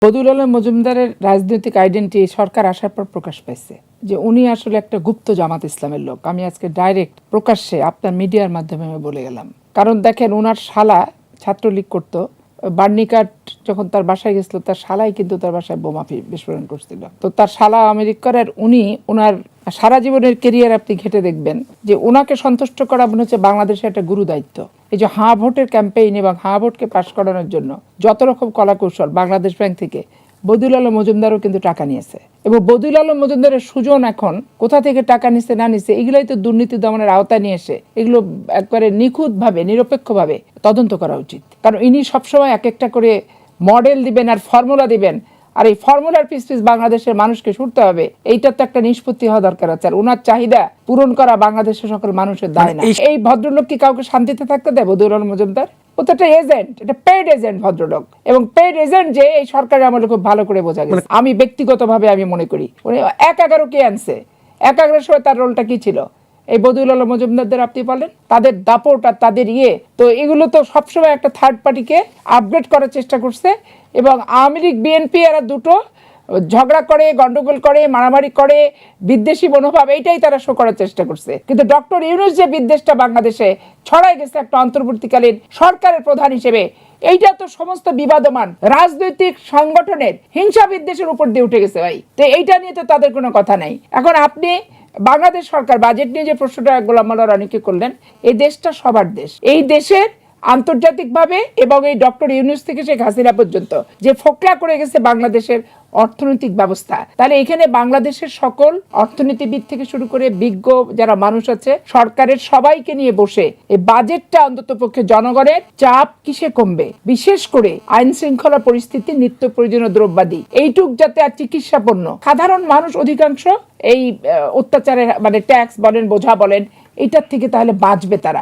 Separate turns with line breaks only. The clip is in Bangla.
বদিউল আলম মজুমদারের রাজনৈতিক আইডেন্টিটি সরকার আসার পর প্রকাশ পাইছে যে উনি আসলে একটা গুপ্ত জামাত ইসলামের লোক। আমি আজকে ডাইরেক্ট প্রকাশ্যে আপনার মিডিয়ার মাধ্যমে আমি বলে গেলাম। কারণ দেখেন, ওনার শালা ছাত্রলীগ করতো। বার্নিকাট যখন তার বাসায় গেছিল, তার শালাই কিন্তু তার বাসায় বোমা বিস্ফোরণ করছিল। তো তার শালা আমেরিকার, আর উনি ওনার সারা জীবনের কেরিয়ার আপনি ঘেটে দেখবেন যে ওনাকে সন্তুষ্ট করা মনে হচ্ছে বাংলাদেশের একটা গুরু দায়িত্ব। এই যে হাঁ ভোটের ক্যাম্পেইন এবং হাঁ ভোটকে পাশ করানোর জন্য যত রকম কলাকৌশল, বাংলাদেশ ব্যাংক থেকে বদিউল আলম মজুমদারও কিন্তু টাকা নিয়েছে। এবং বদিউল আলম মজুমদারের সুজন এখন কোথা থেকে টাকা নিচ্ছে না নিচ্ছে, এগুলোই তো দুর্নীতি দমনের আওতায় নিয়ে এসে এগুলো একবারে নিখুঁতভাবে নিরপেক্ষভাবে তদন্ত করা উচিত। কারণ ইনি সবসময় এক একটা করে মডেল দিবেন আর ফর্মুলা দিবেন, আর এই ফর্মুলার পিস পিস বাংলাদেশের মানুষকে ছুটতে হবে। এইটার তো একটা নিষ্পত্তি হওয়া দরকার আছে। আর ওনার চাহিদা পূরণ করা বাংলাদেশের সকল মানুষের দায় না। এই ভদ্রলোক কি কাউকে শান্তিতে থাকতে দেয়? বদিউল আলম মজুমদার ও তো একটা এজেন্ট, এটা পেইড এজেন্ট ভদ্রলোক। এবং পেইড এজেন্ট যে এই সরকারের আমলে খুব ভালো করে বোঝা গেছে। আমি ব্যক্তিগতভাবে আমি মনে করি উনি ১/১১ কে আনছে, ১/১১ সময় তার রোলটা কি ছিল? এই বদিউল আলম মজুমদারদের আপনি বলেন, তাদের দাপট আর তাদের তো এগুলো তো সবসময় একটা থার্ড পার্টিকে আপগ্রেড করার চেষ্টা করছে। এবং আওয়ামী লীগ বিএনপি এরা দুটো ঝগড়া করে, গন্ডগোল করে, মারামারি করে, বিদ্বেষী মনোভাব এইটাই তারা শো করার চেষ্টা করছে। কিন্তু ডক্টর ইউনূস যে বিদ্বেষটা বাংলাদেশে ছড়াই গেছে একটা অন্তর্বর্তীকালীন সরকারের প্রধান হিসেবে, এইটা তো সমস্ত বিবাদমান রাজনৈতিক সংগঠনের হিংসা বিদ্বেষের উপর দিয়ে উঠে গেছে ভাই। তো এইটা নিয়ে তো তাদের কোনো কথা নাই। এখন আপনি বাংলাদেশ সরকার বাজেট নিয়ে যে প্রশ্নটা গোলাম মোল্লা রনিকে করলেন, এই দেশটা সবার দেশ। এই দেশের আন্তর্জাতিকভাবে এবং এই ডক্টর ইউনূস থেকে শেখ হাসিনা পর্যন্ত যে ফোকলা করে গেছে বাংলাদেশের অর্থনৈতিক ব্যবস্থা, তাহলে এখানে বাংলাদেশের সকল অর্থনীতিবিদ থেকে শুরু করে বিজ্ঞ যারা মানুষ আছে, সরকারের সবাইকে নিয়ে বসে এই বাজেটটা অন্তত পক্ষে জনগণের চাপ কিসে কমবে, বিশেষ করে আইন শৃঙ্খলা পরিস্থিতি, নিত্য প্রয়োজনীয় দ্রব্যাদি এইটুক যাতে, আর চিকিৎসা পণ্য, সাধারণ মানুষ অধিকাংশ এই অত্যাচারের মানে ট্যাক্স বলেন, বোঝা বলেন, এইটার থেকে তাহলে বাঁচবে তারা।